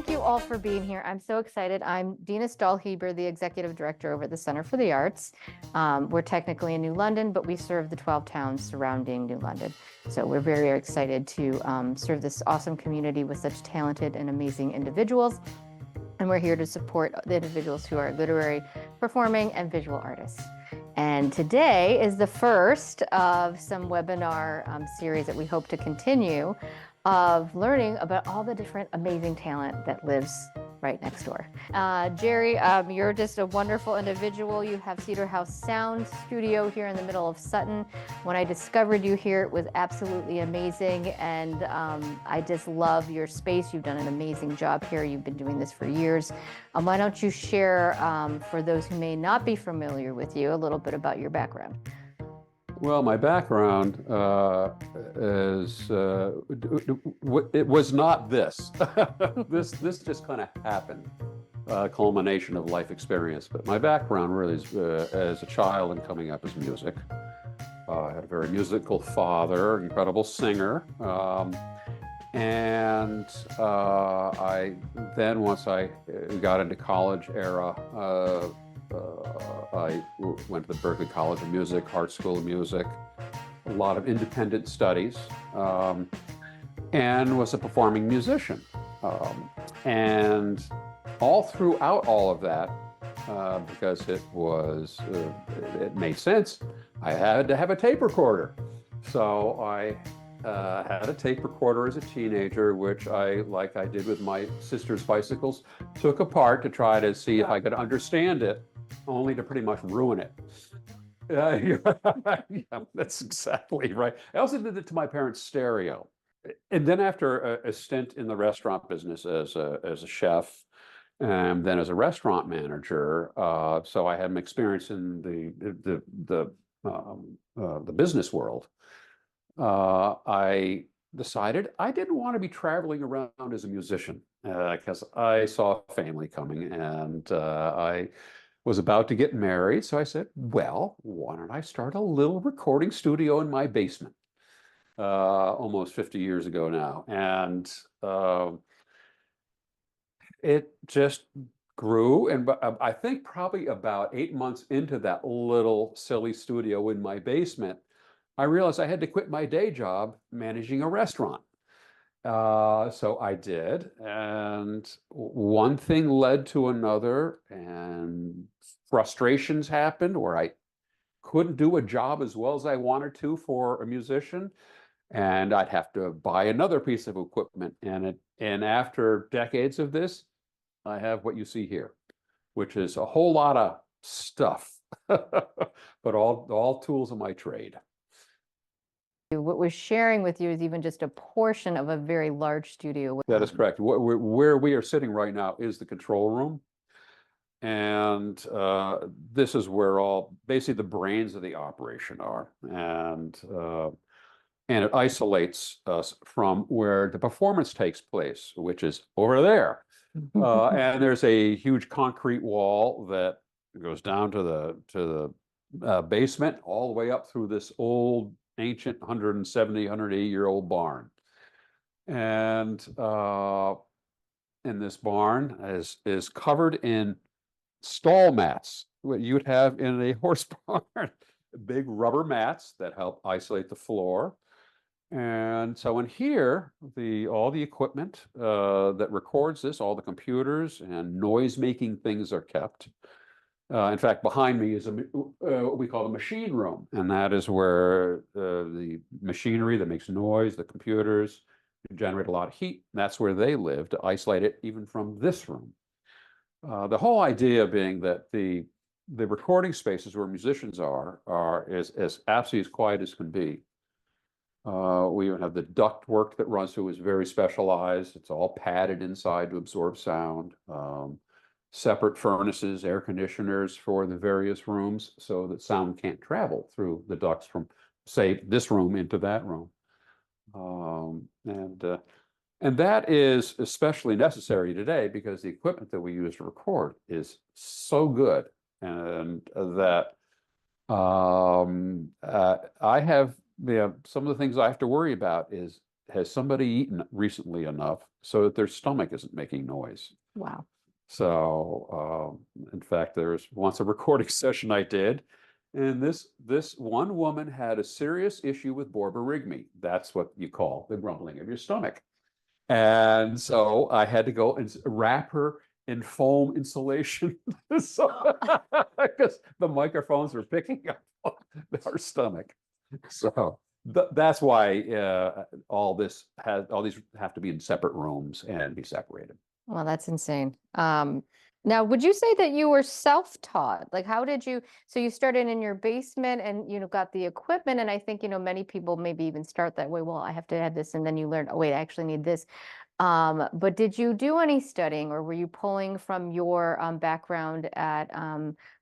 thank you all for being here. I'm so excited. I'm Dina Stahlheber, the Executive Director over at the Center for the Arts. We're technically in New London, but we serve the 12 towns surrounding New London. So we're very excited to serve this awesome community with such talented and amazing individuals. And we're here to support the individuals who are literary, performing, and visual artists. And today is the first of some webinar series that we hope to continue of learning about all the different amazing talent that lives right next door. Gerry, you're just a wonderful individual. You have Cedar House Sound Studio here in the middle of Sutton. When I discovered you here, it was absolutely amazing. And I just love your space. You've done an amazing job here. You've been doing this for years. Why don't you share, for those who may not be familiar with you, a little bit about your background? Well, my background it was not this. This just kind of happened, culmination of life experience. But my background really is as a child and coming up is music. I had a very musical father, incredible singer. And once I got into college era, I went to the Berklee College of Music, Art School of Music, a lot of independent studies, and was a performing musician. And all throughout all of that, because it made sense, I had to have a tape recorder. So I had a tape recorder as a teenager, which like I did with my sister's bicycles, took apart to try to see if I could understand it, only to pretty much ruin it. Yeah, that's exactly right. I also did it to my parents' stereo. And then after a stint in the restaurant business as a chef, and then as a restaurant manager, so I had some experience in the business world. I decided I didn't want to be traveling around as a musician because I saw family coming, and I was about to get married. So I said, well, why don't I start a little recording studio in my basement? Almost 50 years ago now. And it just grew. And I think probably about 8 months into that little silly studio in my basement, I realized I had to quit my day job managing a restaurant. So I did, and one thing led to another, and frustrations happened where I couldn't do a job as well as I wanted to for a musician, and I'd have to buy another piece of equipment. And after decades of this, I have what you see here, which is a whole lot of stuff, but all tools of my trade. What we're sharing with you is even just a portion of a very large studio. That is correct. Where we are sitting right now is the control room. And this is where basically the brains of the operation are. And it isolates us from where the performance takes place, which is over there. And there's a huge concrete wall that goes down to the basement, all the way up through this old ancient 170, 180-year-old barn. And this barn is covered in stall mats, what you'd have in a horse barn, big rubber mats that help isolate the floor. And so in here, all the equipment that records this, all the computers and noise-making things are kept. In fact, behind me is what we call the machine room, and that is where the machinery that makes noise, the computers, generate a lot of heat. That's where they live, to isolate it even from this room. The whole idea being that the recording spaces where musicians are as absolutely as quiet as can be. We even have the duct work that runs through is very specialized. It's all padded inside to absorb sound. Separate furnaces, air conditioners for the various rooms so that sound can't travel through the ducts from, say, this room into that room. And that is especially necessary today because the equipment that we use to record is so good, and that I have some of the things I have to worry about is has somebody eaten recently enough so that their stomach isn't making noise? Wow. So, in fact, there was once a recording session I did, and this one woman had a serious issue with borborygmi. That's what you call the grumbling of your stomach. And so I had to go and wrap her in foam insulation, so because the microphones were picking up her stomach. So that's why all these have to be in separate rooms and be separated. Well, that's insane. Now, would you say that you were self-taught? Like, how did you, so you started in your basement and, got the equipment. And I think, many people maybe even start that way. Well, I have to have this. And then you learn, oh, wait, I actually need this. But did you do any studying, or were you pulling from your background at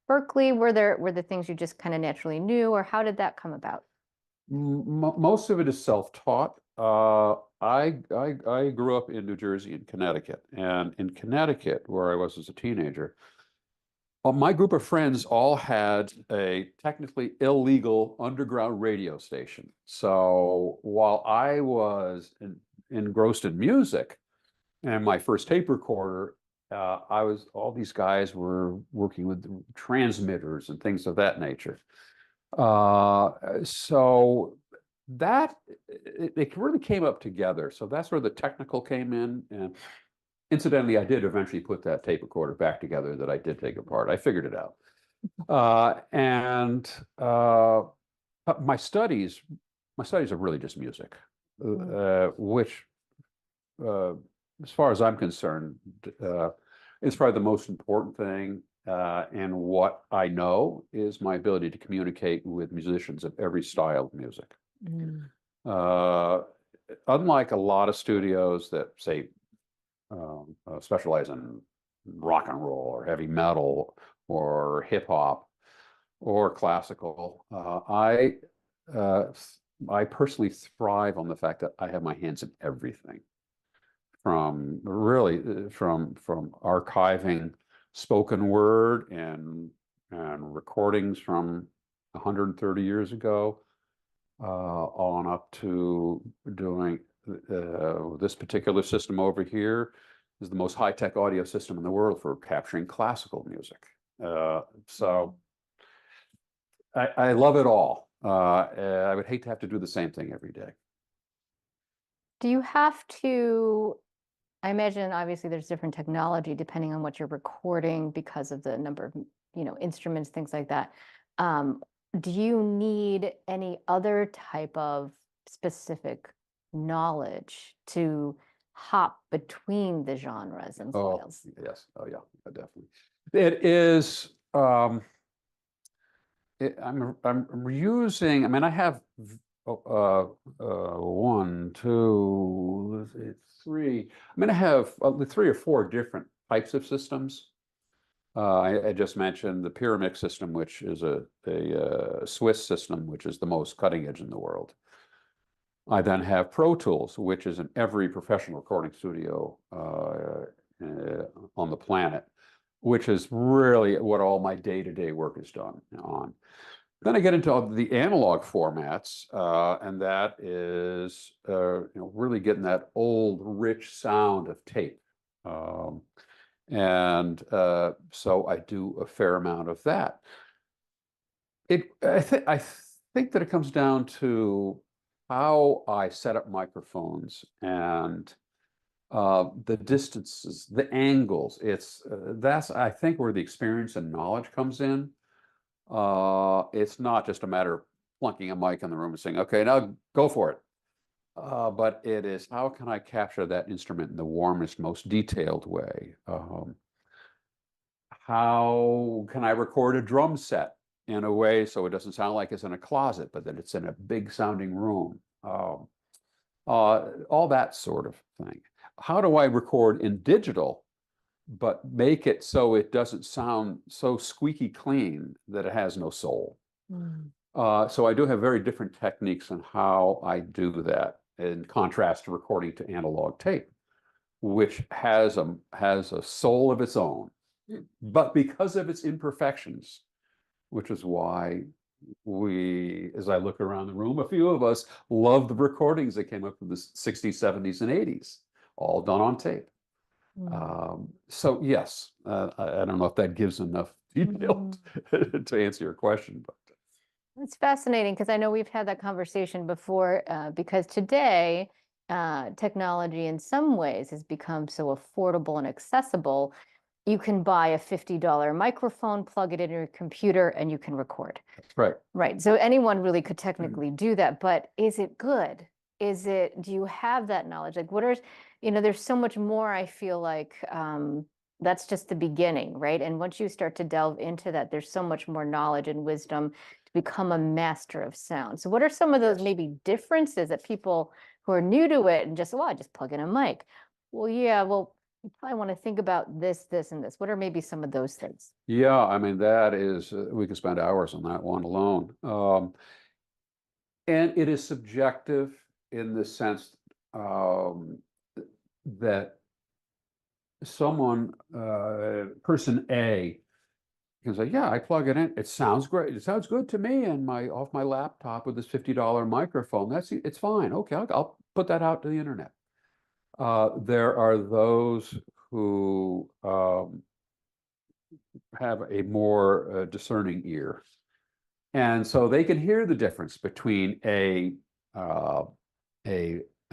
Berkeley? Were the things you just kind of naturally knew, or how did that come about? Most of it is self-taught. I grew up in New Jersey and Connecticut, and in Connecticut, where I was as a teenager, my group of friends all had a technically illegal underground radio station. So while I was engrossed in music and my first tape recorder, all these guys were working with transmitters and things of that nature. So that it really came up together. So that's where the technical came in. And incidentally, I did eventually put that tape recorder back together that I did take apart. I figured it out. And my studies are really just music, which, as far as I'm concerned, is probably the most important thing. And what I know is my ability to communicate with musicians of every style of music. Unlike a lot of studios that say specialize in rock and roll or heavy metal or hip hop or classical, I personally thrive on the fact that I have my hands in everything, from archiving spoken word and recordings from 130 years ago, on up to doing this particular system over here is the most high-tech audio system in the world for capturing classical music. So I love it all. I would hate to have to do the same thing every day. Do you have to, I imagine obviously there's different technology depending on what you're recording because of the number of, instruments, things like that. Do you need any other type of specific knowledge to hop between the genres and styles? Yes. Oh, yeah, definitely. It is. I'm using. I mean, I have one, two, three. I mean, I have 3 or 4 different types of systems. I just mentioned the Pyramid system, which is a Swiss system, which is the most cutting edge in the world. I then have Pro Tools, which is in every professional recording studio on the planet, which is really what all my day-to-day work is done on. Then I get into the analog formats, and that is really getting that old, rich sound of tape. So I do a fair amount of that. I think that it comes down to how I set up microphones and the distances, the angles. That's, I think, where the experience and knowledge comes in. It's not just a matter of plunking a mic in the room and saying, okay, now go for it. But it is, how can I capture that instrument in the warmest, most detailed way? How can I record a drum set in a way so it doesn't sound like it's in a closet, but that it's in a big sounding room? All that sort of thing. How do I record in digital, but make it so it doesn't sound so squeaky clean that it has no soul? So I do have very different techniques on how I do that, in contrast to recording to analog tape, which has a soul of its own. But because of its imperfections, which is why as I look around the room, a few of us love the recordings that came up from the 60s, 70s, and 80s, all done on tape. So yes, I don't know if that gives enough detail to answer your question, but It's fascinating because I know we've had that conversation before, because today, technology in some ways has become so affordable and accessible. You can buy a $50 microphone, plug it in your computer, and you can record. that's right. Right. So anyone really could technically do that, but is it good? Do you have that knowledge? Like, there's so much more, I feel like, that's just the beginning, right? And once you start to delve into that, there's so much more knowledge and wisdom to become a master of sound. So what are some of those maybe differences that people who are new to it and just, well, I just plug in a mic. Well, yeah, well, you probably want to think about this, this, and this. What are maybe some of those things? Yeah, I mean, that is, we could spend hours on that one alone. And it is subjective in the sense that person A can say, yeah, I plug it in. It sounds great. It sounds good to me and off my laptop with this $50 microphone. It's fine. Okay, I'll put that out to the internet. There are those who have a more discerning ear. And so they can hear the difference between an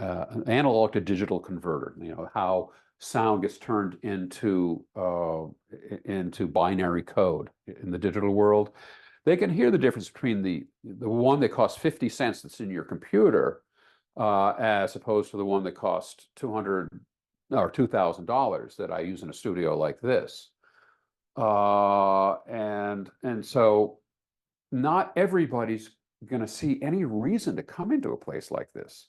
analog to digital converter, how sound gets turned into binary code in the digital world. They can hear the difference between the one that costs 50 cents that's in your computer, as opposed to the one that costs $200 or $2,000 that I use in a studio like this. And so not everybody's going to see any reason to come into a place like this.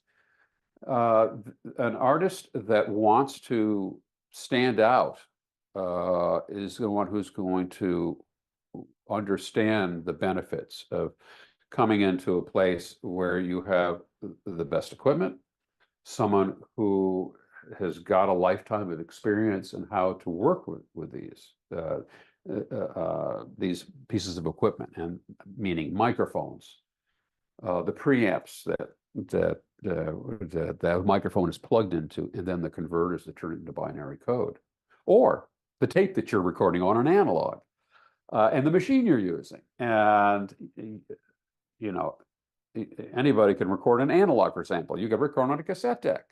An artist that wants to stand out is the one who's going to understand the benefits of coming into a place where you have the best equipment, someone who has got a lifetime of experience in how to work with these pieces of equipment, and meaning microphones, the preamps that microphone is plugged into, and then the converters that turn it into binary code, or the tape that you're recording on an analog, and the machine you're using. And anybody can record an analog, for example. You can record on a cassette deck,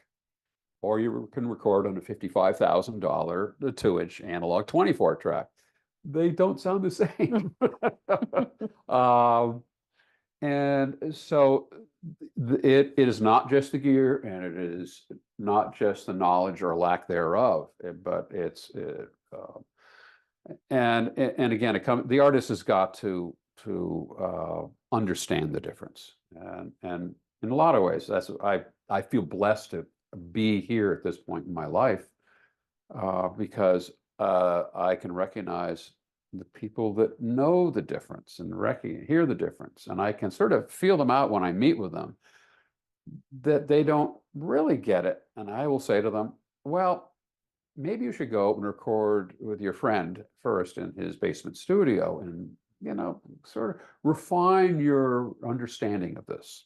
or you can record on a $55,000 2-inch analog 24 track. They don't sound the same. And so it is not just the gear, and it is not just the knowledge or lack thereof, but it's and again, the artist has got to understand the difference, and in a lot of ways, I feel blessed to be here at this point in my life, because I can recognize the people that know the difference and hear the difference, and I can sort of feel them out when I meet with them, that they don't really get it. And I will say to them, well, maybe you should go and record with your friend first in his basement studio, and sort of refine your understanding of this.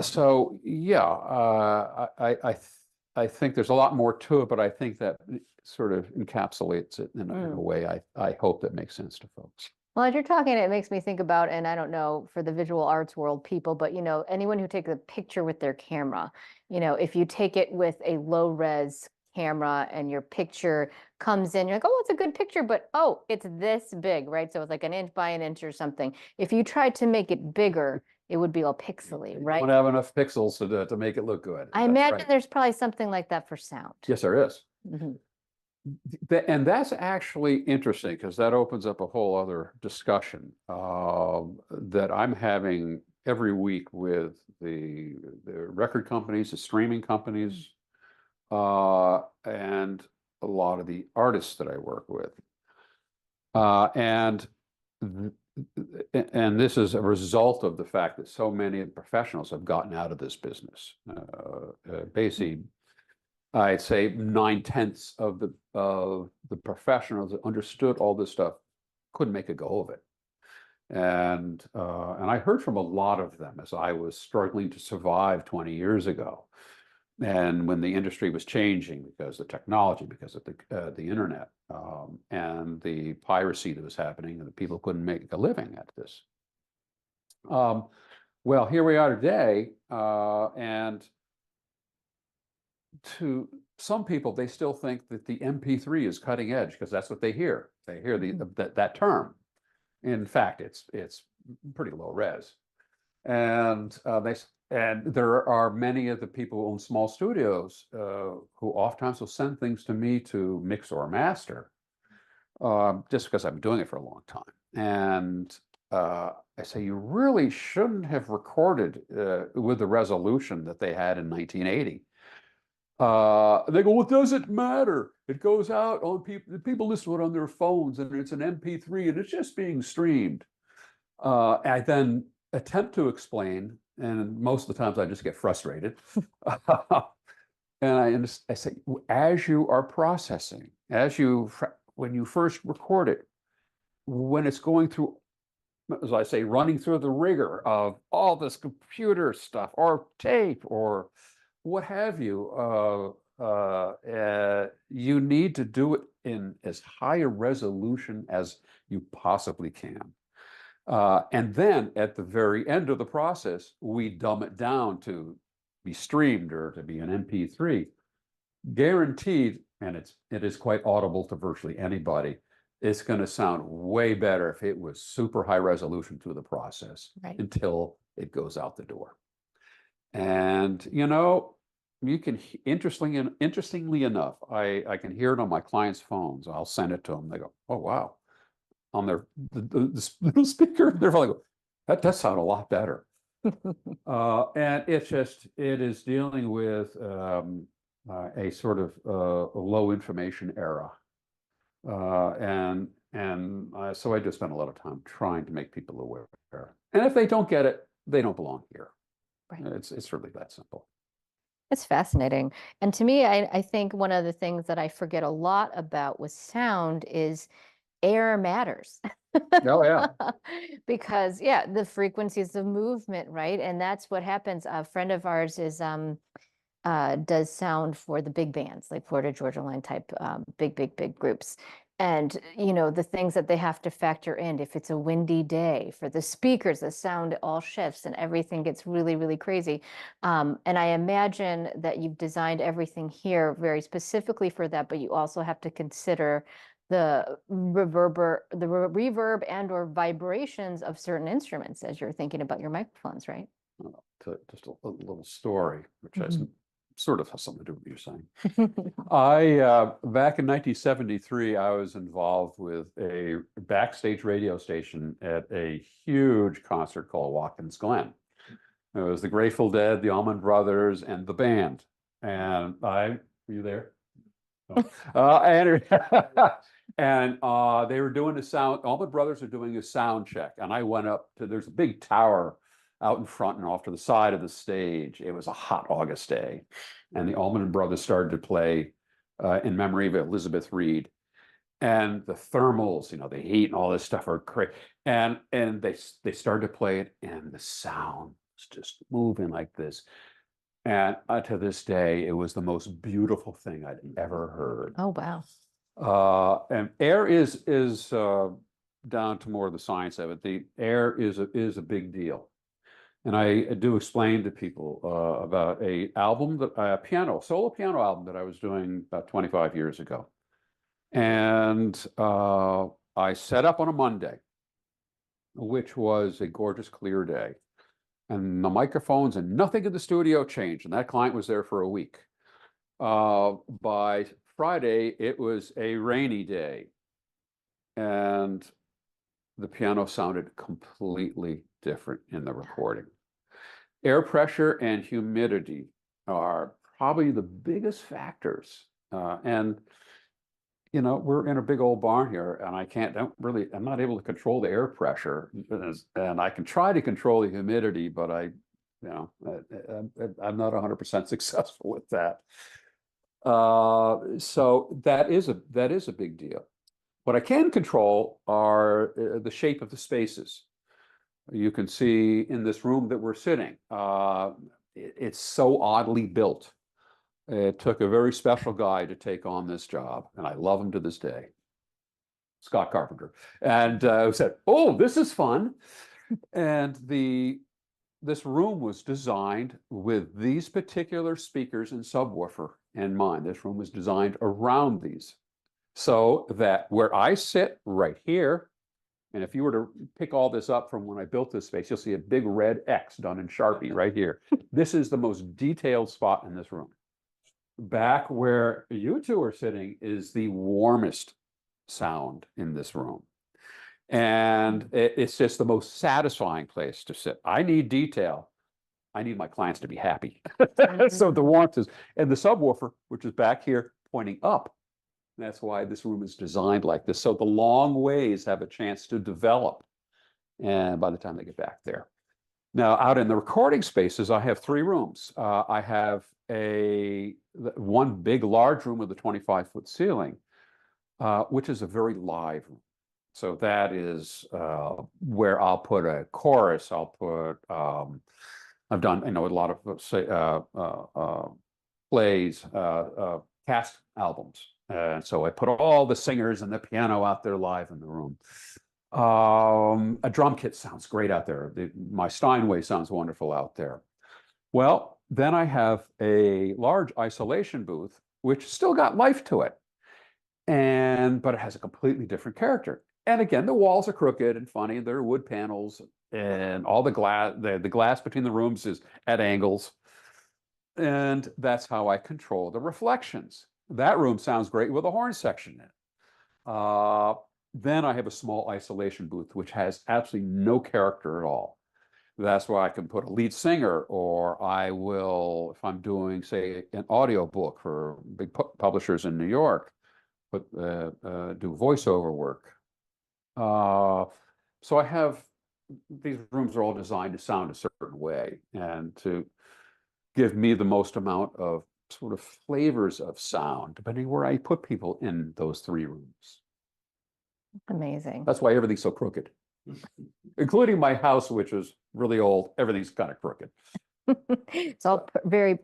So yeah, I think there's a lot more to it, but I think that sort of encapsulates it in a way I hope that makes sense to folks. Well, as you're talking, it makes me think about, and I don't know for the visual arts world people, but anyone who takes a picture with their camera, if you take it with a low res camera and your picture comes in, you're like, oh, it's a good picture, but oh, it's this big, right? So it's like an inch by an inch or something. If you tried to make it bigger, it would be all pixely, right? You don't have enough pixels to make it look good. I imagine there's probably something like that for sound. Yes, there is. And that's actually interesting, because that opens up a whole other discussion that I'm having every week with the record companies, the streaming companies, and a lot of the artists that I work with. And this is a result of the fact that so many professionals have gotten out of this business. Basically, I'd say 9/10 of the professionals that understood all this stuff couldn't make a go of it. And I heard from a lot of them as I was struggling to survive 20 years ago. And when the industry was changing because of technology, because of the internet, and the piracy that was happening, and the people couldn't make a living at this. Well, here we are today, and to some people, they still think that the MP3 is cutting edge because that's what they hear. They hear that term. In fact, it's pretty low res, and there are many of the people who own small studios who oftentimes will send things to me to mix or master, just because I've been doing it for a long time. And I say, you really shouldn't have recorded with the resolution that they had in 1980. They go, well, does it matter? It goes out on people listen to it on their phones, and it's an MP3, and it's just being streamed. I then attempt to explain, and most of the times I just get frustrated. And I say, as you are processing, when you first record it, when it's going through, as I say, running through the rigor of all this computer stuff or tape or what have you, you need to do it in as high a resolution as you possibly can. And then at the very end of the process, we dumb it down to be streamed or to be an MP3. Guaranteed, and it is quite audible to virtually anybody, it's going to sound way better if it was super high resolution through the process until it goes out the door. And you can, interestingly enough, I can hear it on my clients' phones. I'll send it to them. They go, "Oh wow!" On their the speaker, they're like, "That does sound a lot better." And it is dealing with a sort of a low information era, so I just spend a lot of time trying to make people aware. And if they don't get it, they don't belong here. Right. It's really that simple. It's fascinating. And to me, I think one of the things that I forget a lot about with sound is air matters. Oh, yeah. Because, yeah, the frequencies of movement, right? And that's what happens. A friend of ours does sound for the big bands, like Florida Georgia Line type, big groups. And, the things that they have to factor in, if it's a windy day for the speakers, the sound all shifts and everything gets really, really crazy. And I imagine that you've designed everything here very specifically for that, but you also have to consider the reverb and or vibrations of certain instruments as you're thinking about your microphones, right? Just a little story, which has sort of has something to do with what you're saying. Back in 1973, I was involved with a backstage radio station at a huge concert called Watkins Glen. It was the Grateful Dead, the Allman Brothers, and the band. And were you there? And they were doing Allman Brothers are doing a sound check. And I went up there's a big tower out in front and off to the side of the stage. It was a hot August day. And the Allman Brothers started to play in memory of Elizabeth Reed. And the thermals, the heat and all this stuff are crazy. And they started to play it, and the sound was just moving like this. And to this day, it was the most beautiful thing I'd ever heard. Oh, wow. And air is down to more of the science of it. The air is a big deal. And I do explain to people about a solo piano album that I was doing about 25 years ago. And I set up on a Monday, which was a gorgeous, clear day. And the microphones and nothing in the studio changed. And that client was there for a week. By Friday, it was a rainy day. And the piano sounded completely different in the recording. Air pressure and humidity are probably the biggest factors. And we're in a big old barn here, and I'm not able to control the air pressure, and I can try to control the humidity, but I'm not 100% successful with that. So that is a big deal. What I can control are the shape of the spaces. You can see in this room that we're sitting, it's so oddly built. It took a very special guy to take on this job, and I love him to this day, Scott Carpenter. And said, "Oh, this is fun." And this room was designed with these particular speakers and subwoofer in mind. This room was designed around these, so that where I sit right here, and if you were to pick all this up from when I built this space, you'll see a big red X done in Sharpie right here. This is the most detailed spot in this room. Back where you two are sitting is the warmest sound in this room. And it's just the most satisfying place to sit. I need detail. I need my clients to be happy. So the warmth is, and the subwoofer, which is back here pointing up. That's why this room is designed like this. So the long ways have a chance to develop. And by the time they get back there. Now, out in the recording spaces, I have 3 rooms. I have one big, large room with a 25-foot ceiling, which is a very live room. So that is where I'll put a chorus. I'll put, I've done, a lot of say, plays, cast albums. And so I put all the singers and the piano out there live in the room. A drum kit sounds great out there. My Steinway sounds wonderful out there. Well, then I have a large isolation booth, which still got life to it, but it has a completely different character. And again, the walls are crooked and funny. There are wood panels, and all the glass between the rooms is at angles. And that's how I control the reflections. That room sounds great with a horn section in it. Then I have a small isolation booth, which has absolutely no character at all. That's why I can put a lead singer, or I will, if I'm doing, say, an audio book for big publishers in New York, do voiceover work. So I have, these rooms are all designed to sound a certain way and to give me the most amount of sort of flavors of sound, depending where I put people in those 3 rooms. Amazing. That's why everything's so crooked, including my house, which is really old. Everything's kind of crooked. It's all very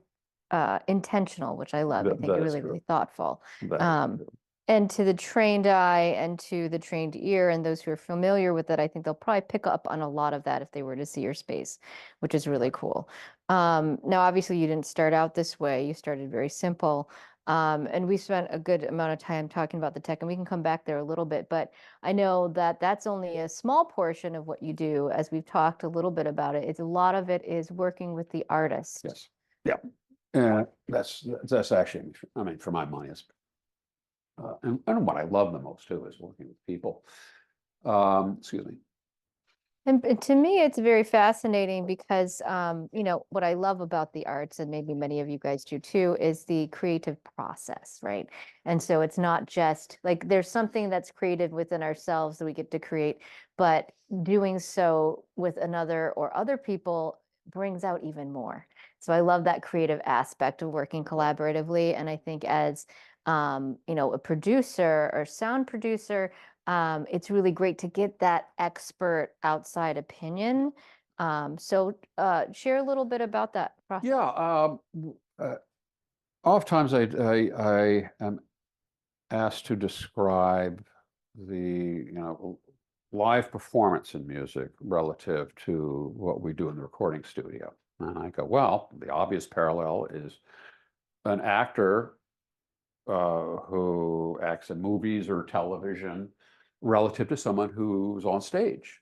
intentional, which I love. I think That is really, true. really thoughtful. That is true. And to the trained eye and to the trained ear and those who are familiar with it, I think they'll probably pick up on a lot of that if they were to see your space, which is really cool. Now, obviously, you didn't start out this way. You started very simple. And we spent a good amount of time talking about the tech, and we can come back there a little bit. But I know that that's only a small portion of what you do, as we've talked a little bit about it. It's a lot of it is working with the artist. Yes. Yeah. And that's actually, I mean, for my money, it's and what I love the most too is working with people. Excuse me. And to me, it's very fascinating because, what I love about the arts, and maybe many of you guys do too, is the creative process, right? And so it's not just like there's something that's created within ourselves that we get to create, but doing so with another or other people brings out even more. So I love that creative aspect of working collaboratively. And I think as, a producer or sound producer, it's really great to get that expert outside opinion. So share a little bit about that process. Yeah. Oftentimes I am asked to describe the, live performance in music relative to what we do in the recording studio. And I go, well, the obvious parallel is an actor who acts in movies or television relative to someone who's on stage.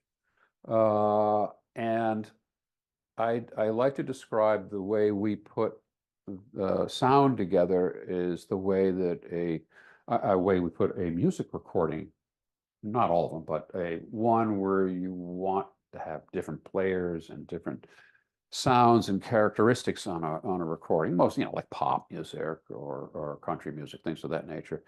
And I like to describe the way we put sound together is the way that a way we put a music recording, not all of them, but one where you want to have different players and different sounds and characteristics on a recording, most, like pop music or country music, things of that nature.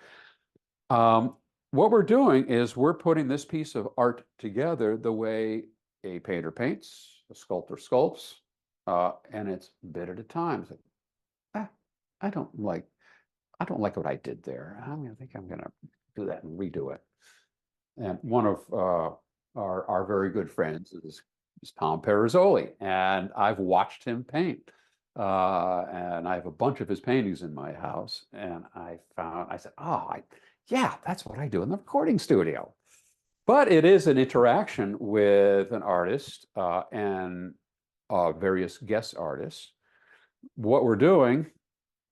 What we're doing is we're putting this piece of art together the way a painter paints, a sculptor sculpts, and it's a bit at a time. It's like, I don't like what I did there. I think I'm going to do that and redo it. And one of our very good friends is is Tom Perozzoli, and I've watched him paint. And I have a bunch of his paintings in my house, and I said, yeah, that's what I do in the recording studio. But it is an interaction with an artist and various guest artists. What we're doing,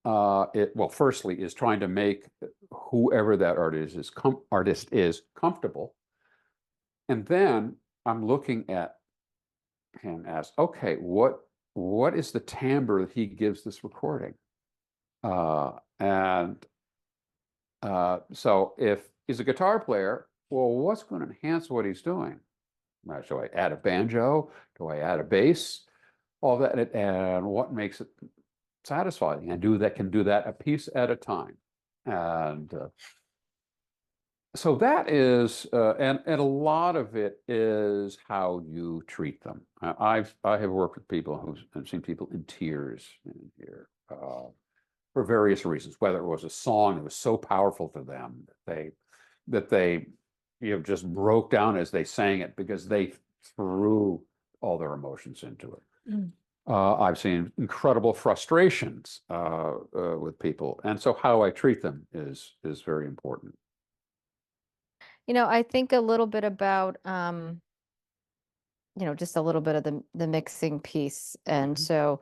well, firstly, is trying to make whoever that artist is comfortable. And then I'm looking at him as, okay, what is the timbre that he gives this recording? So if he's a guitar player, well, what's going to enhance what he's doing? Should I add a banjo? Do I add a bass? All that, and what makes it satisfying? And can do that a piece at a time. And so that is, and a lot of it is how you treat them. I have worked with people I've seen people in tears in here for various reasons, whether it was a song that was so powerful to them that they just broke down as they sang it because they threw all their emotions into it. Mm. I've seen incredible frustrations with people, and so how I treat them is very important. I think a little bit about, just a little bit of the mixing piece. And Mhm. so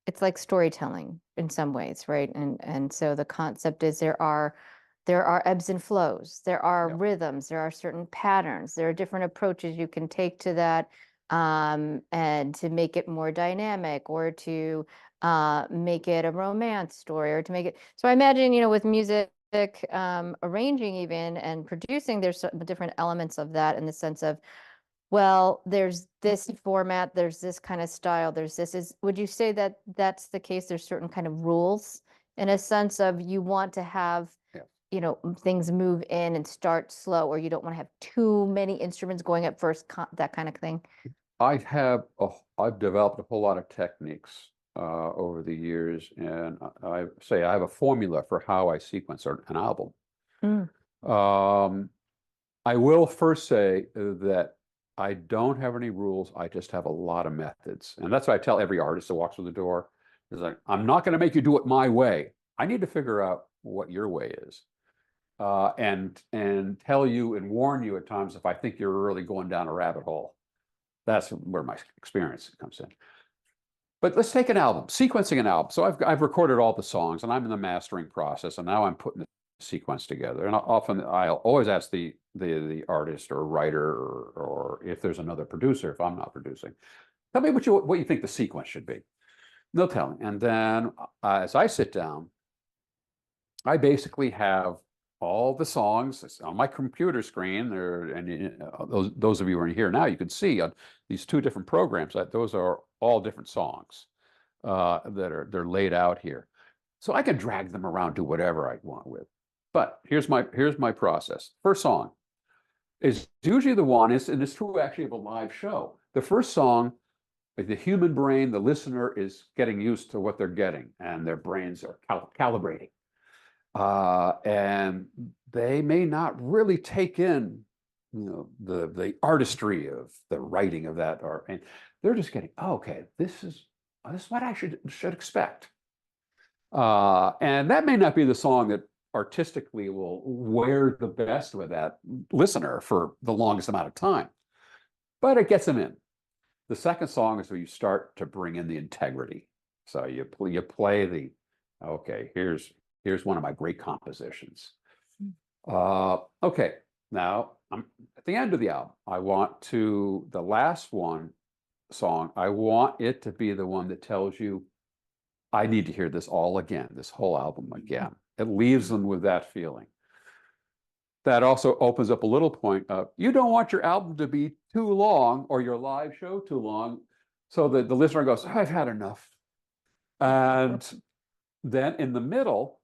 it's like storytelling in some ways, right? And so the concept is there are ebbs and flows, there are Yep. rhythms, there are certain patterns, there are different approaches you can take to that, and to make it more dynamic, or to make it a romance story, or to make it. So I imagine, with music, arranging even and producing, there's different elements of that, in the sense of, well, there's this format, there's this kind of style, would you say that that's the case? There's certain kind of rules, in a sense of, you want to have, Yeah. things move in and start slow, or you don't want to have too many instruments going at first, that kind of thing? I've developed a whole lot of techniques over the years, and I say I have a formula for how I sequence an album. Mm. I will first say that I don't have any rules. I just have a lot of methods. And that's what I tell every artist that walks through the door, is like, I'm not going to make you do it my way. I need to figure out what your way is. And tell you and warn you at times if I think you're really going down a rabbit hole. That's where my experience comes in. But let's take an album, sequencing an album. So I've recorded all the songs, and I'm in the mastering process, and now I'm putting the sequence together. And I'll always ask the artist or writer, or if there's another producer, if I'm not producing, tell me what you think the sequence should be. They'll tell me, and then as I sit down, I basically have all the songs on my computer screen there, and those of you who are here now, you can see on these two different programs that those are all different songs they're laid out here. So I can drag them around, do whatever I want with. But here's my process. First song is usually the one and it's true actually of a live show. The first song, the human brain, the listener is getting used to what they're getting, and their brains are calibrating. And they may not really take in, the artistry of the writing of that art, and they're just getting, okay, this is what I should expect. And that may not be the song that artistically will wear the best with that listener for the longest amount of time, but it gets them in. The second song is where you start to bring in the integrity. So you play okay, here's one of my great compositions. Okay, now I'm at the end of the album. The last song, I want it to be the one that tells you, I need to hear this all again, this whole album again. It leaves them with that feeling. That also opens up a little point of, you don't want your album to be too long or your live show too long, so that the listener goes, I've had enough. And then in the middle,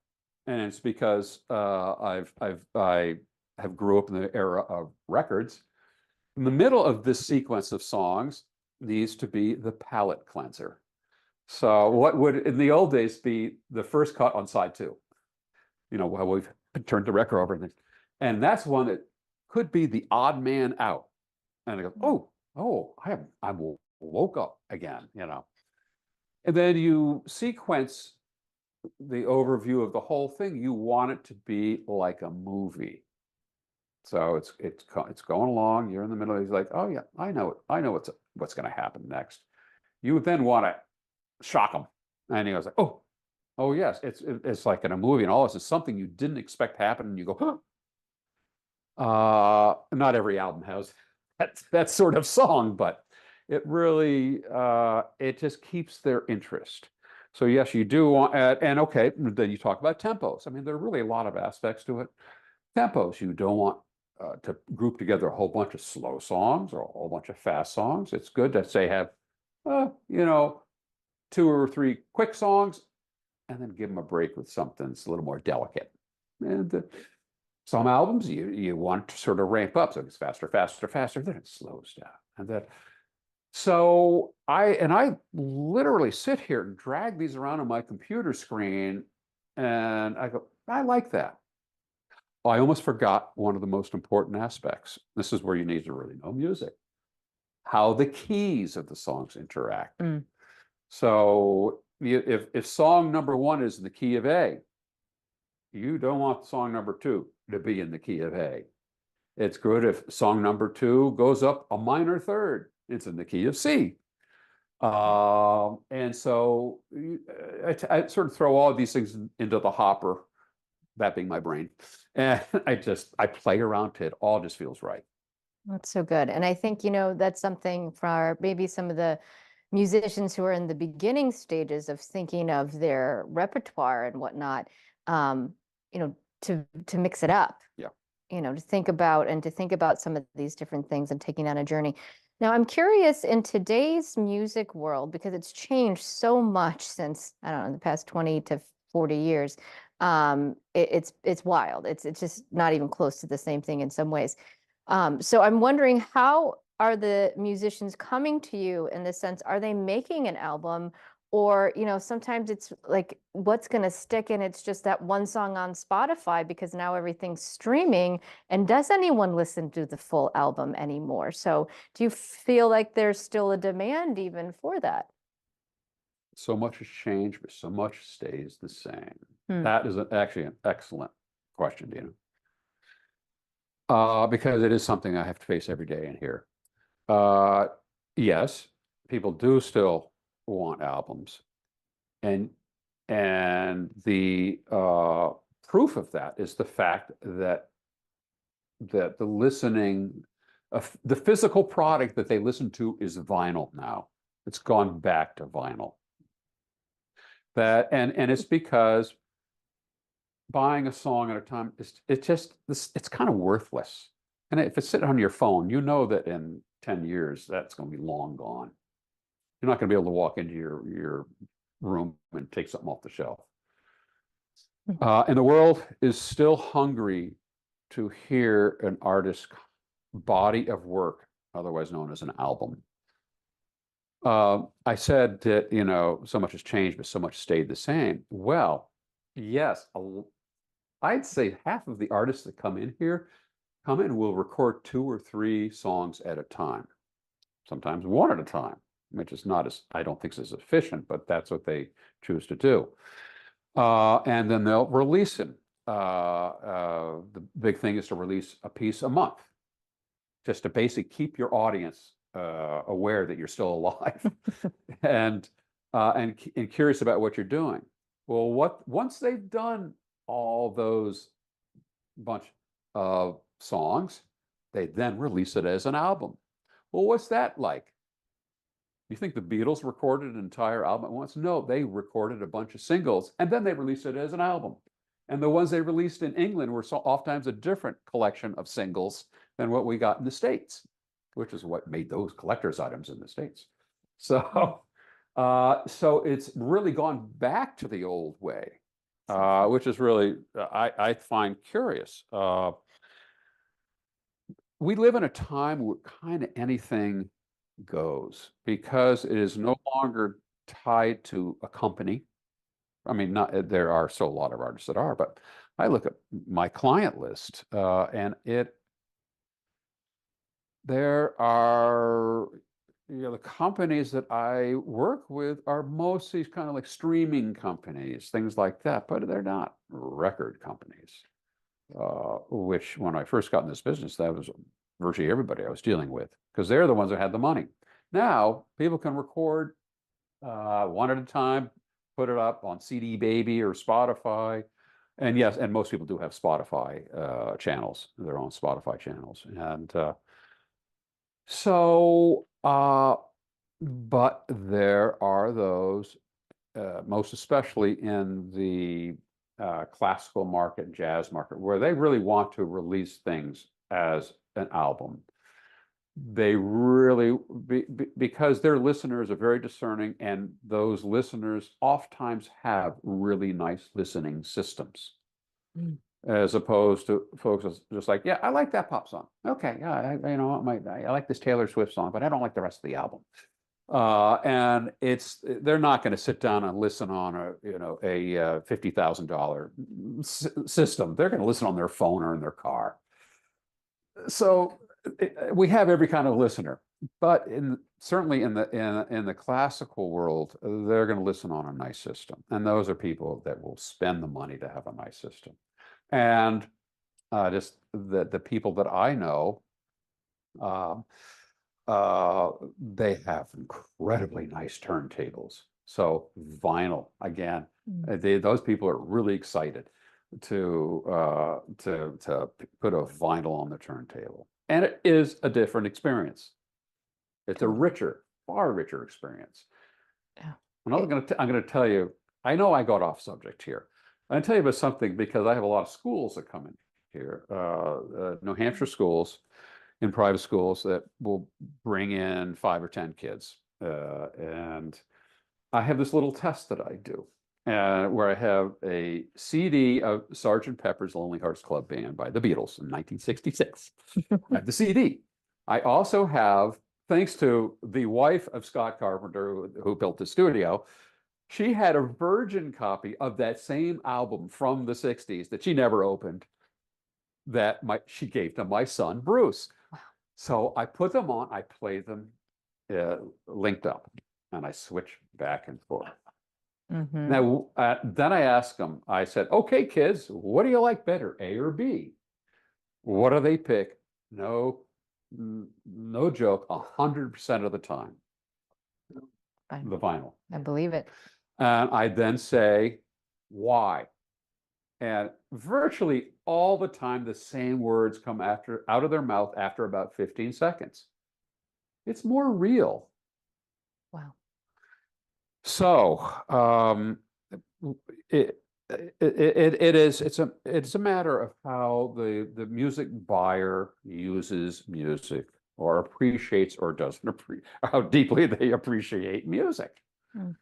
and it's because I have grew up in the era of records. In the middle of this sequence of songs needs to be the palate cleanser. So what would in the old days be the first cut on side two? While we've turned the record over, and that's one that could be the odd man out. And I go, I'm woke up again, And then you sequence the overview of the whole thing. You want it to be like a movie. So it's going along. You're in the middle. He's like, oh yeah, I know what's going to happen next. You then want to shock him, and he goes like, oh yes, it's like in a movie, and all this is something you didn't expect happen, and you go, huh. Not every album has that sort of song, but it really it just keeps their interest. So yes, you do want, and okay, then you talk about tempos. I mean, there are really a lot of aspects to it. Tempos, you don't want to group together a whole bunch of slow songs or a whole bunch of fast songs. It's good to say have, you know, 2 or 3 quick songs, and then give them a break with something that's a little more delicate. And some albums you want to sort of ramp up, so it's faster, faster, faster, then it slows down. And that so I literally sit here and drag these around on my computer screen, and I go, I like that. I almost forgot one of the most important aspects. This is where you need to really know music, how the keys of the songs interact. Mm. So if song number 1 is in the key of A, you don't want song number 2 to be in the key of A. It's good if song number 2 goes up a minor third. It's in the key of C. And so I sort of throw all of these things into the hopper, that being my brain. And I play around to it. All just feels right. That's so good. And I think, that's something for maybe some of the musicians who are in the beginning stages of thinking of their repertoire and whatnot, you know, to mix it up. Yeah. To think about some of these different things and taking on a journey. Now, I'm curious in today's music world, because it's changed so much since, I don't know, the past 20 to 40 years. It's wild. It's just not even close to the same thing in some ways. So I'm wondering, how are the musicians coming to you in the sense, are they making an album? Or, sometimes it's like, what's going to stick? And it's just that one song on Spotify because now everything's streaming. And does anyone listen to the full album anymore? So do you feel like there's still a demand even for that? So much has changed, but so much stays the same. Hmm. That is actually an excellent question, Dina. Because it is something I have to face every day in here. Yes, people do still want albums, and the proof of that is the fact that the listening, the physical product that they listen to is vinyl now. It's gone back to vinyl. And it's because buying a song at a time it's kind of worthless. And if it's sitting on your phone, you know that in 10 years that's going to be long gone. You're not going to be able to walk into your room and take something off the shelf. And the world is still hungry to hear an artist's body of work, otherwise known as an album. I said that, so much has changed, but so much stayed the same. Well, yes, I'd say half of the artists that come in here will record 2 or 3 songs at a time, sometimes 1 at a time, which is not as, I don't think is as efficient, but that's what they choose to do. And then they'll release it. The big thing is to release a piece a month, just to basically keep your audience aware that you're still alive and curious about what you're doing. Well, once they've done all those bunch of songs, they then release it as an album. Well, what's that like? You think the Beatles recorded an entire album at once? No, they recorded a bunch of singles and then they released it as an album. And the ones they released in England were oftentimes a different collection of singles than what we got in the States, which is what made those collector's items in the States. So, so it's really gone back to the old way, which is really, I find curious. We live in a time where kind of anything goes because it is no longer tied to a company. I mean, there are still a lot of artists that are, but I look at my client list, and there are, the companies that I work with are mostly kind of like streaming companies, things like that, but they're not record companies. Which when I first got in this business, that was virtually everybody I was dealing with, because they're the ones that had the money. Now people can record one at a time, put it up on CD Baby or Spotify. And yes, and most people do have Spotify channels, their own Spotify channels. And so, but there are those, most especially in the classical market, jazz market, where they really want to release things as an album. They really, because their listeners are very discerning, and those listeners oftentimes have really nice listening systems. Mm. As opposed to folks just like, yeah, I like that pop song. Okay, yeah, I like this Taylor Swift song, but I don't like the rest of the album. And they're not going to sit down and listen on a $50,000 system. They're going to listen on their phone or in their car. So we have every kind of listener, but certainly in the classical world, they're going to listen on a nice system, and those are people that will spend the money to have a nice system. And just the people that I know, they have incredibly nice turntables. So vinyl again, those people are really excited to put a vinyl on the turntable, and it is a different experience. It's a richer, far richer experience. Yeah. I'm going to tell you. I know I got off subject here. I'm going to tell you about something because I have a lot of schools that come in here, New Hampshire schools, in private schools, that will bring in 5 or 10 kids, and I have this little test that I do, where I have a CD of Sergeant Pepper's Lonely Hearts Club Band by the Beatles in 1966. I have the CD. I also have, thanks to the wife of Scott Carpenter, who built the studio, she had a virgin copy of that same album from the 60s that she never opened, that she gave to my son, Bruce. Wow. So I put them on, I play them linked up, and I switch back and forth. Mm-hmm. Now, then I asked them, I said, okay, kids, what do you like better, A or B? What do they pick? No joke, 100% of the time, the vinyl. I believe it. And I then say, why? And virtually all the time, the same words come out of their mouth after about 15 seconds. It's more real. Wow. So it's a matter of how the music buyer uses music, or appreciates or doesn't appreciate, how deeply they appreciate music. Mm.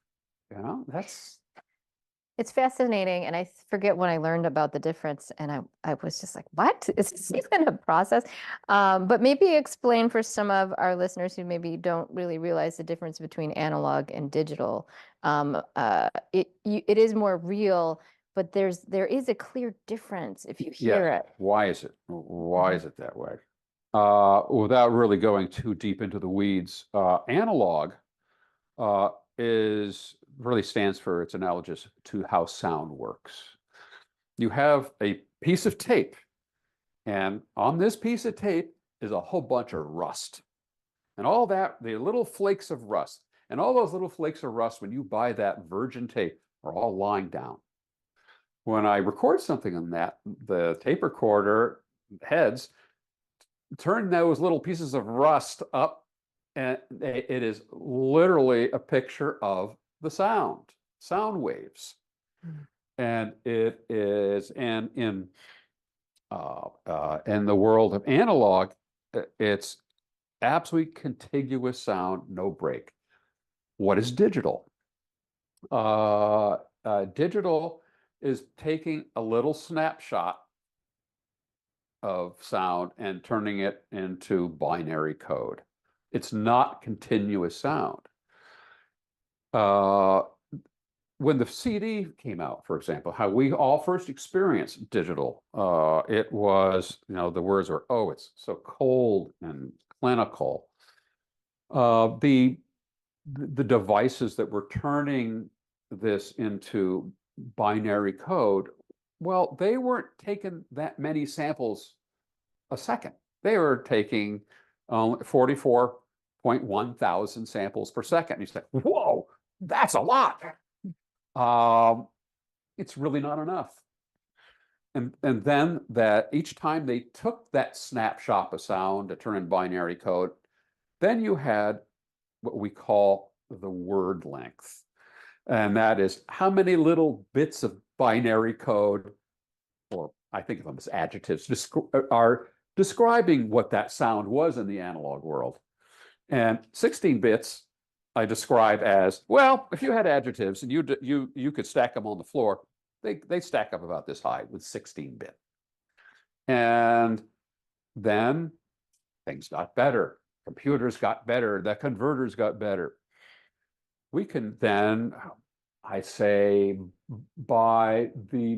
It's fascinating, and I forget when I learned about the difference, and I was just like, what? Is this even a process? But maybe explain for some of our listeners who maybe don't really realize the difference between analog and digital. It is more real, but there is a clear difference if you hear it. Why is it? Why is it that way? Without really going too deep into the weeds, analog really stands for, it's analogous to how sound works. You have a piece of tape, and on this piece of tape is a whole bunch of rust, and all that, the little flakes of rust, and all those little flakes of rust, when you buy that virgin tape, are all lying down. When I record something on that, the tape recorder heads turn those little pieces of rust up, and it is literally a picture of the sound waves. And it is, and in the world of analog, it's absolutely contiguous sound, no break. What is digital? Digital is taking a little snapshot of sound and turning it into binary code. It's not continuous sound. When the CD came out, for example, how we all first experienced digital, it was, the words were, oh, it's so cold and clinical. The devices that were turning this into binary code, well, they weren't taking that many samples a second. They were taking 44.1 thousand samples per second. You say, whoa, that's a lot. It's really not enough. And then that each time they took that snapshot of sound to turn in binary code, then you had what we call the word length. And that is how many little bits of binary code, or I think of them as adjectives, are describing what that sound was in the analog world. And 16 bits I describe as, well, if you had adjectives and you could stack them on the floor, they stack up about this high with 16-bit. And then things got better. Computers got better. The converters got better. We can then, I say, by the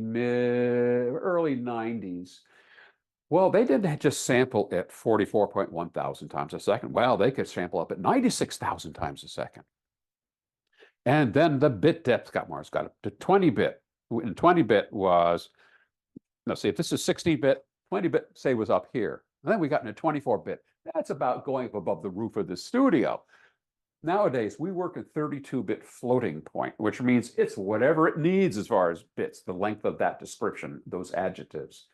early 90s, well, they didn't just sample at 44.1 thousand times a second. Well, they could sample up at 96,000 times a second. And then the bit depth got more. It's got up to 20-bit. And 20-bit was, now see, if this is 16-bit, 20-bit, say, was up here. And then we got into 24-bit. That's about going up above the roof of the studio. Nowadays, we work at 32-bit floating point, which means it's whatever it needs as far as bits, the length of that description, those adjectives.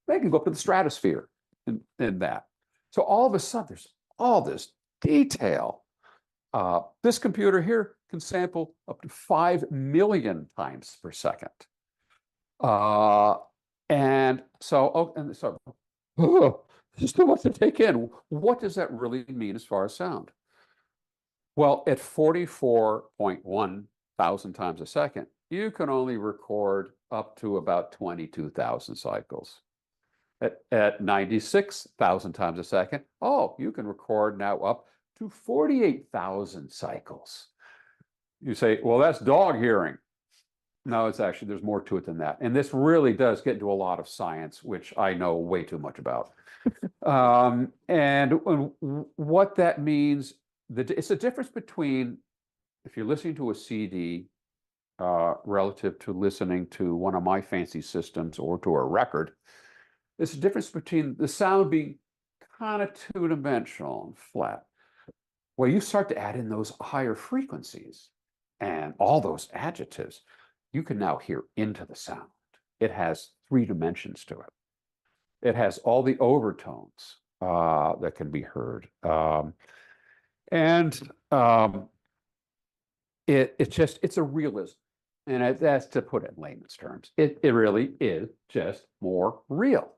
They can go up to the stratosphere in that. So all of a sudden, there's all this detail. This computer here can sample up to 5 million times per second. And so there's too much to take in. What does that really mean as far as sound? Well, at 44.1 thousand times a second, you can only record up to about 22,000 cycles. At 96,000 times a second, oh, you can record now up to 48,000 cycles. You say, well, that's dog hearing. No, it's actually, there's more to it than that. And this really does get into a lot of science, which I know way too much about. And what that means, it's a difference between if you're listening to a CD relative to listening to one of my fancy systems or to a record. It's a difference between the sound being kind of two-dimensional and flat. Well, you start to add in those higher frequencies and all those adjectives, you can now hear into the sound. It has 3 dimensions to it. It has all the overtones that can be heard. It's a realism. And that's to put it in layman's terms. It really is just more real.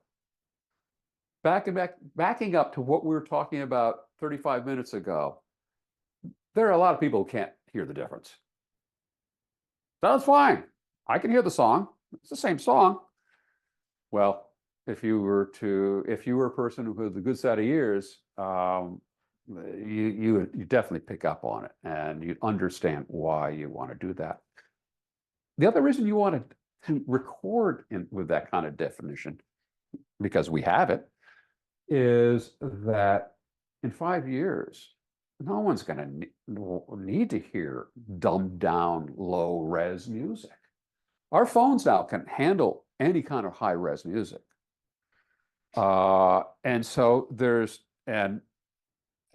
Backing up to what we were talking about 35 minutes ago, there are a lot of people who can't hear the difference. That's fine. I can hear the song. It's the same song. Well, if you were a person who has a good set of ears, you definitely pick up on it and you understand why you want to do that. The other reason you want to record with that kind of definition, because we have it, is that in 5 years, no one's going to need to hear dumbed down, low res music. Our phones now can handle any kind of high res music. And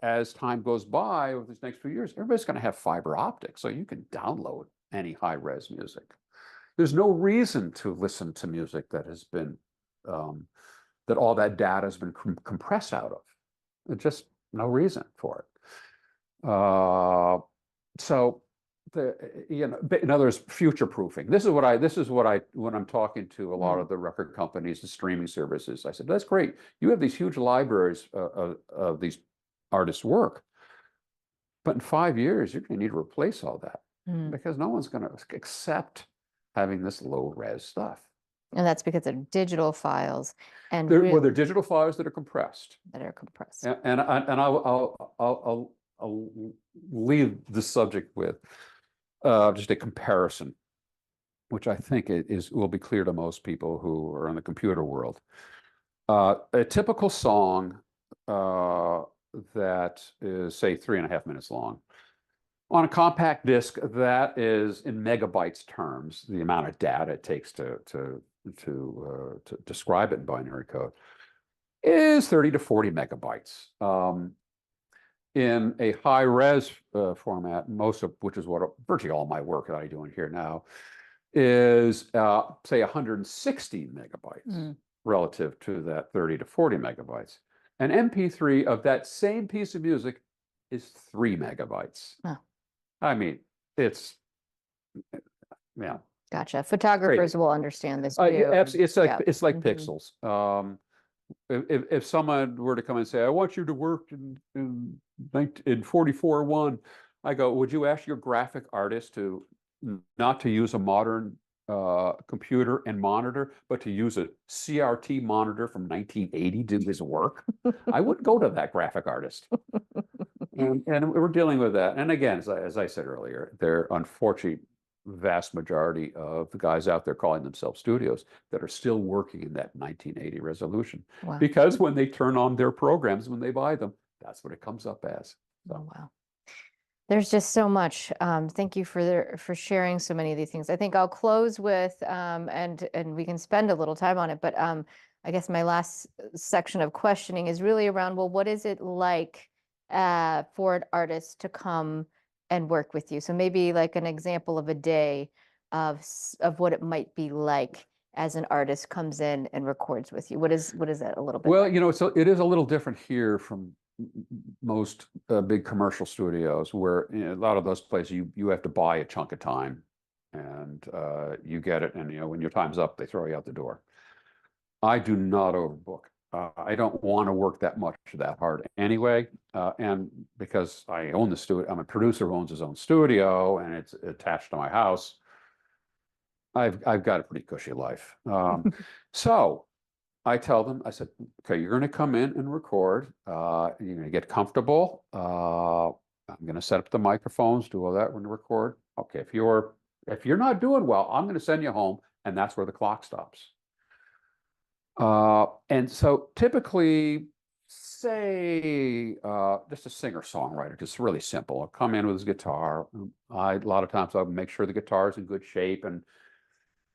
as time goes by over these next few years, everybody's going to have fiber optics, so you can download any high res music. There's no reason to listen to music that has been that all that data has been compressed out of. There's just no reason for it. In other words, future proofing. This is what when I'm talking to a lot of the record companies and streaming services, I said, that's great. You have these huge libraries of these artists' work, but in 5 years, you're going to need to replace all that because no one's going to accept having this low res stuff. And that's because they're digital files, and they're digital files that are compressed. And I'll leave the subject with just a comparison, which I think will be clear to most people who are in the computer world. A typical song that is, say, 3.5 minutes long. On a compact disc, that is in megabytes terms, the amount of data it takes to describe it in binary code is 30 to 40 megabytes. In a high res format, most of which is what virtually all my work that I do in here now is say 160 megabytes relative to that 30 to 40 megabytes. An MP3 of that same piece of music is 3 megabytes. Oh. I mean, it's yeah. Gotcha. Photographers will understand this too. It's like Yeah. it's like pixels. If someone were to come and say, "I want you to work in 44:1," I go, "Would you ask your graphic artist to not to use a modern computer and monitor, but to use a CRT monitor from 1980 to do his work?" I wouldn't go to that graphic artist. And we're dealing with that. And again, as I said earlier, there unfortunately vast majority of the guys out there calling themselves studios that are still working in that 1980 resolution. Wow. Because when they turn on their programs, when they buy them, that's what it comes up as. So. Oh, wow. There's just so much. Thank you for sharing so many of these things. I think I'll close with, and we can spend a little time on it, but I guess my last section of questioning is really around, well, what is it like for an artist to come and work with you? So maybe like an example of a day of what it might be like as an artist comes in and records with you. What is that a little bit Well, like? so it is a little different here from most big commercial studios, where a lot of those places you have to buy a chunk of time, and you get it, and when your time's up, they throw you out the door. I do not overbook. I don't want to work that much that hard anyway, and because I own the studio, I'm a producer who owns his own studio, and it's attached to my house. I've got a pretty cushy life. So I tell them, I said, okay, you're going to come in and record. You're going to get comfortable. I'm going to set up the microphones, do all that when you record. Okay, if you're not doing well, I'm going to send you home, and that's where the clock stops. And so typically, say, just a singer-songwriter, just really simple. I'll come in with his guitar. A lot of times I'll make sure the guitar is in good shape,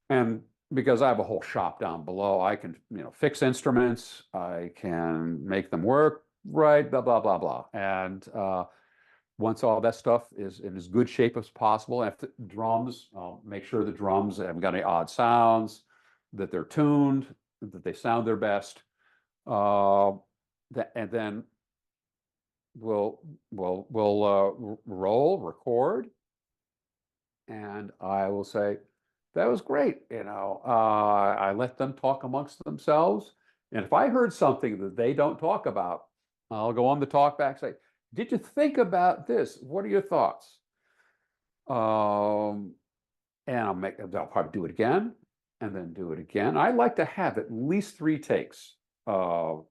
and because I have a whole shop down below, I can, fix instruments, I can make them work right, blah, blah, blah, blah. And once all that stuff is in as good shape as possible, after drums, I'll make sure the drums haven't got any odd sounds, that they're tuned, that they sound their best. And then we'll roll, record, and I will say, that was great. I let them talk amongst themselves. And if I heard something that they don't talk about, I'll go on the talk back, say, did you think about this? What are your thoughts? And they'll probably do it again, and then do it again. I like to have at least 3 takes of,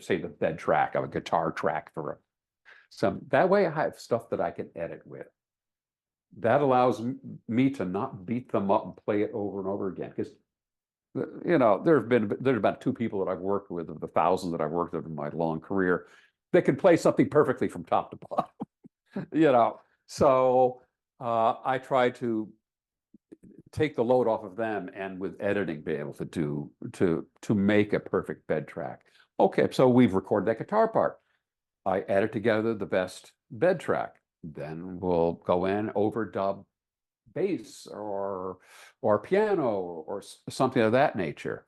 say, the bed track of a guitar track for some. That way I have stuff that I can edit with. That allows me to not beat them up and play it over and over again. Because, there's about 2 people that I've worked with, of the thousands that I've worked with in my long career, that can play something perfectly from top to bottom. So I try to take the load off of them, and with editing be able to make a perfect bed track. Okay, so we've recorded that guitar part. I edit together the best bed track. Then we'll go in, overdub bass or piano or something of that nature.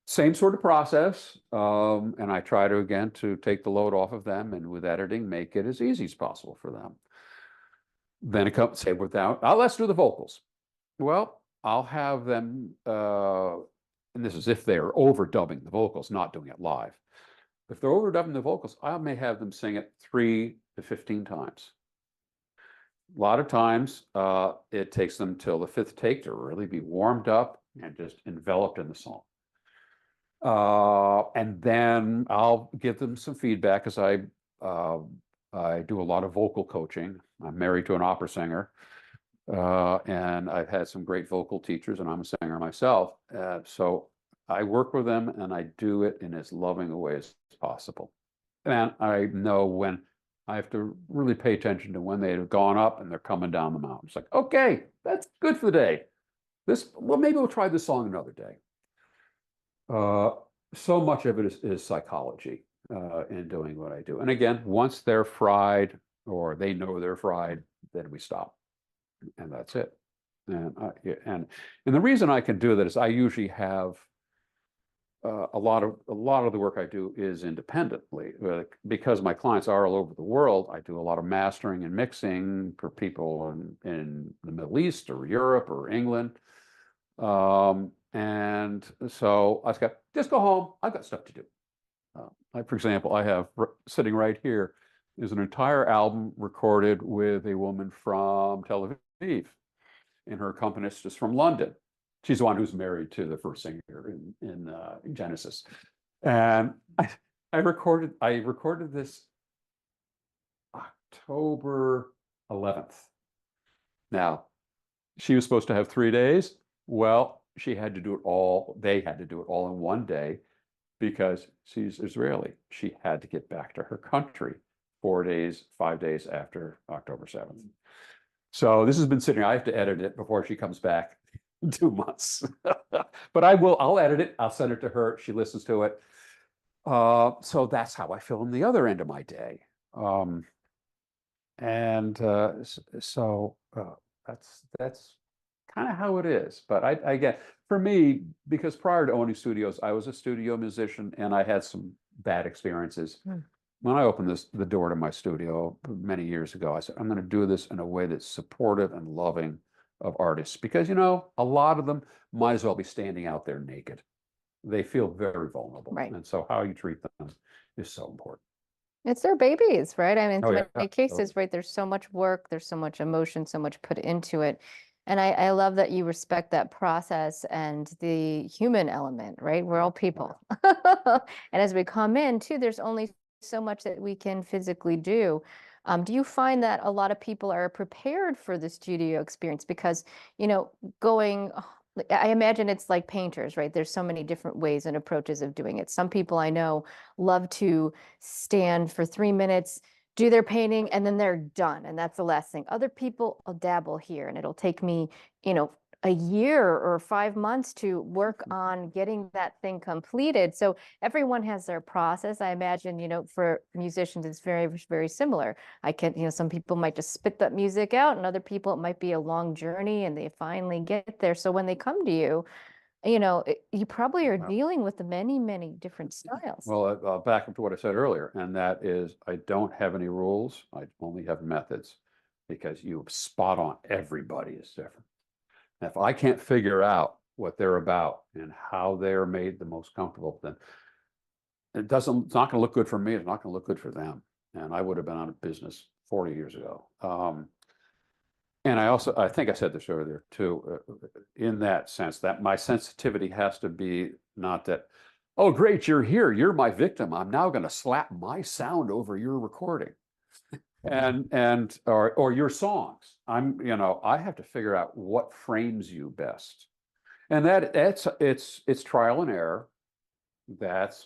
Same sort of process, and I try to, again, to take the load off of them, and with editing, make it as easy as possible for them. Then it comes, say, let's do the vocals. Well, I'll have them, and this is if they're overdubbing the vocals, not doing it live. If they're overdubbing the vocals, I may have them sing it 3 to 15 times. A lot of times, it takes them till the 5th take to really be warmed up and just enveloped in the song. And then I'll give them some feedback, because I do a lot of vocal coaching. I'm married to an opera singer, and I've had some great vocal teachers, and I'm a singer myself. So I work with them, and I do it in as loving a way as possible. and I know when I have to really pay attention to when they've gone up and they're coming down the mountain. It's like, okay, that's good for the day. Well, maybe we'll try this song another day. Uh, so much of it is psychology in doing what I do. And again, once they're fried or they know they're fried, then we stop, and that's it. Yeah, and the reason I can do that is I usually have a lot of the work I do is independently because my clients are all over the world. I do a lot of mastering and mixing for people in the Middle East or Europe or England. And so I got just go home. I've got stuff to do. Like for example, I have sitting right here is an entire album recorded with a woman from Tel Aviv, and her accompanist is from London. She's the one who's married to the first singer in Genesis. And I recorded this October 11th. Now, she was supposed to have 3 days. Well, she had to do it all, they had to do it all in one day because she's Israeli. She had to get back to her country 4 days, 5 days after October 7th. So this has been sitting, I have to edit it before she comes back in 2 months. But I'll edit it, I'll send it to her, she listens to it. So that's how I fill in the other end of my day. And so that's kind of how it is. But I get, for me, because prior to owning studios, I was a studio musician and I had some bad experiences. When I opened the door to my studio many years ago, I said, I'm going to do this in a way that's supportive and loving of artists because, a lot of them might as well be standing out there naked. They feel very vulnerable. Right. And so how you treat them is so important. It's their babies, right? I mean, Oh, in yeah. many cases, Totally. right, there's so much work, there's so much emotion, so much put into it. And I love that you respect that process and the human element, right? We're all people. And as we come in too, there's only so much that we can physically do. Do you find that a lot of people are prepared for the studio experience? Because, going, I imagine it's like painters, right? There's so many different ways and approaches of doing it. Some people I know love to stand for 3 minutes, do their painting, and then they're done. And that's the last thing. Other people will dabble here, and it'll take me, a year or 5 months to work on getting that thing completed. So everyone has their process. I imagine, for musicians, it's very, very similar. Some people might just spit that music out, and other people, it might be a long journey and they finally get there. So when they come to you, you probably are Wow. dealing with many, many different styles. Well, back up to what I said earlier, and that is I don't have any rules. I only have methods because you spot on everybody is different. And if I can't figure out what they're about and how they're made the most comfortable, then it's not going to look good for me. It's not going to look good for them. And I would have been out of business 40 years ago. And I think I said this earlier too, in that sense, that my sensitivity has to be not that, oh, great, you're here, you're my victim. I'm now going to slap my sound over your recording or your songs. I have to figure out what frames you best. And it's trial and error. That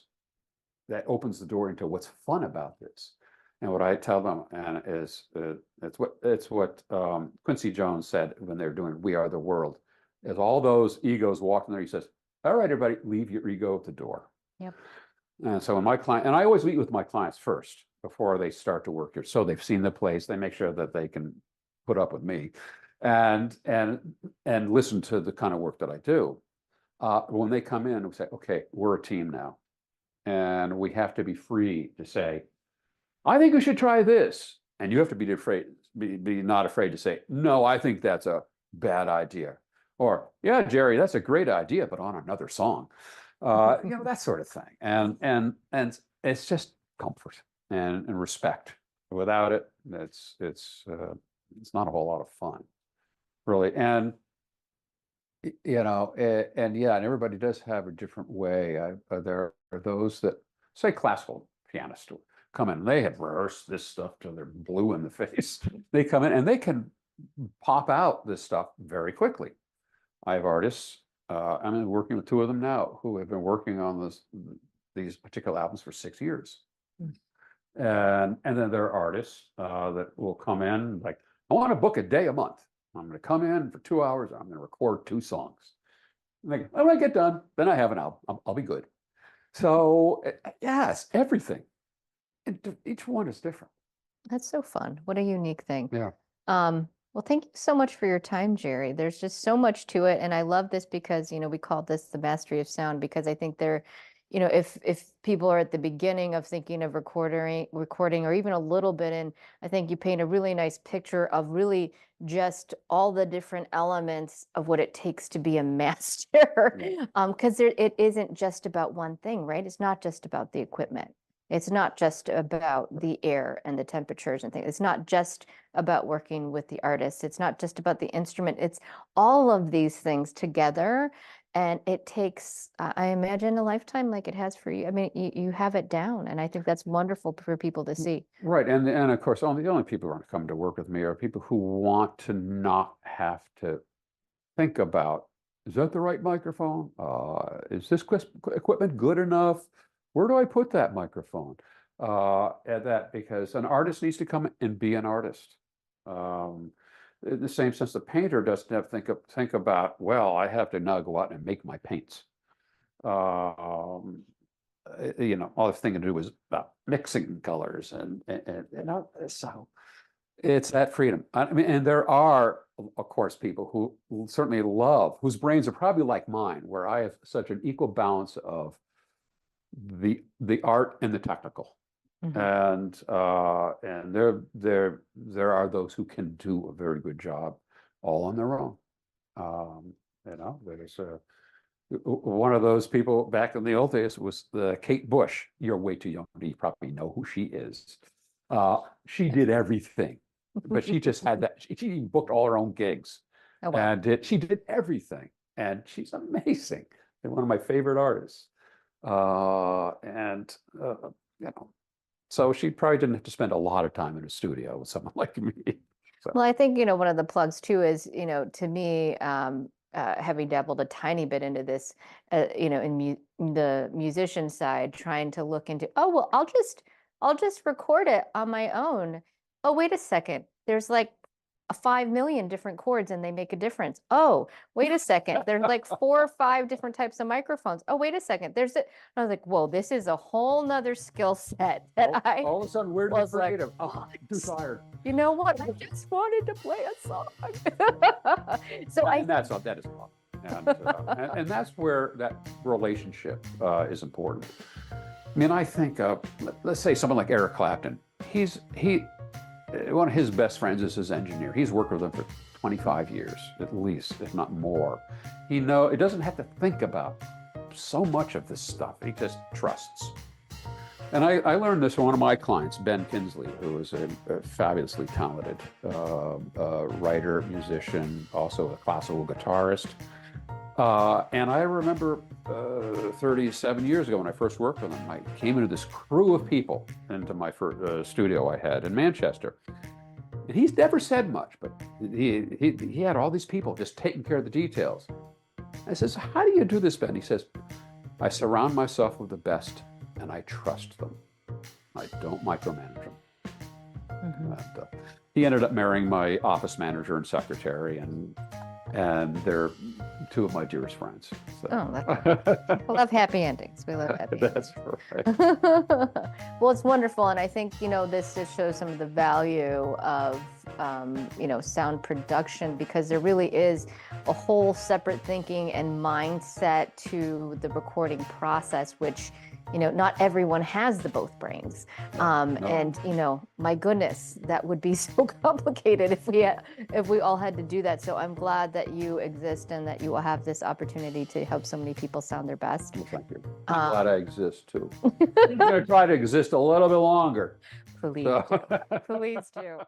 opens the door into what's fun about this. And what I tell them it's what Quincy Jones said when they were doing We Are the World, is all those egos walking there. He says, all right, everybody, leave your ego at the door. Yep. And so I always meet with my clients first before they start to work here. So they've seen the place, they make sure that they can put up with me and listen to the kind of work that I do. When they come in, we say, okay, we're a team now. And we have to be free to say, I think we should try this. And you have to be not afraid to say, no, I think that's a bad idea. Or, yeah, Gerry, that's a great idea, but on another song. That sort of thing. And it's just comfort and respect. Without it, it's not a whole lot of fun, really. And and everybody does have a different way. There are those that say classical pianists come in, and they have rehearsed this stuff till they're blue in the face. They come in and they can pop out this stuff very quickly. I have artists, I'm working with two of them now who have been working on these particular albums for 6 years. And then there are artists that will come in like, I want to book a day a month. I'm going to come in for 2 hours. I'm going to record 2 songs. Like, when I get done, then I have an album. I'll be good. So yes, everything. And each one is different. That's so fun. What a unique thing. Yeah. Well, thank you so much for your time, Gerry. There's just so much to it. And I love this because, we call this the mastery of sound, because I think if people are at the beginning of thinking of recording or even a little bit in, I think you paint a really nice picture of really just all the different elements of what it takes to be a master. Because it isn't just about one thing, right? It's not just about the equipment. It's not just about the air and the temperatures and things. It's not just about working with the artists. It's not just about the instrument. It's all of these things together. And it takes, I imagine, a lifetime like it has for you. I mean, you have it down. And I think that's wonderful for people to see. Right. And of course, the only people who are going to come to work with me are people who want to not have to think about, is that the right microphone? Is this equipment good enough? Where do I put that microphone? Because an artist needs to come and be an artist. In the same sense, the painter doesn't have to think about, well, I have to now go out and make my paints. All the thing to do is about mixing colors and so it's that freedom. I mean, and there are, of course, people who certainly love, whose brains are probably like mine, where I have such an equal balance of the art and the technical. And there are those who can do a very good job all on their own. There's one of those people back in the old days was Kate Bush. You're way too young to probably know who she is. She did everything, but she just had that. She booked all her own gigs, and she did everything, and she's amazing. And one of my favorite artists. So she probably didn't have to spend a lot of time in a studio with someone like me. So. Well, I think, one of the plugs too is, to me, having dabbled a tiny bit into this, in the musician side, trying to look into, oh, well, I'll just record it on my own. Oh, wait a second. There's like 5 million different chords and they make a difference. Oh, wait a second. There's like 4 or 5 different types of microphones. Oh, wait a second. I was like, whoa, this is a whole nother skill set that all of a sudden we're creative. Like, I'm too tired. You know what? I just wanted to play a song. That is fun. And that's where that relationship is important. I mean, I think let's say someone like Eric Clapton. One of his best friends is his engineer. He's worked with him for 25 years, at least, if not more. It doesn't have to think about so much of this stuff. He just trusts. And I learned this from one of my clients, Ben Kinsley, who is a fabulously talented writer, musician, also a classical guitarist. And I remember 37 years ago when I first worked with him, I came into this crew of people into my first studio I had in Manchester. And he's never said much, but he had all these people just taking care of the details. I says, how do you do this, Ben? He says, I surround myself with the best and I trust them. I don't micromanage them. And, he ended up marrying my office manager and secretary, and they're 2 of my dearest friends. So. Oh, we love happy endings. We love happy endings. That's right. Well, it's wonderful. And I think, this just shows some of the value of, sound production, because there really is a whole separate thinking and mindset to the recording process, which, not everyone has the both brains. No. And, my goodness, that would be so complicated if we all had to do that. So I'm glad that you exist and that you will have this opportunity to help so many people sound their best. Well, thank you. I'm glad I exist too. I'm going to try to exist a little bit longer. Please do. Please do.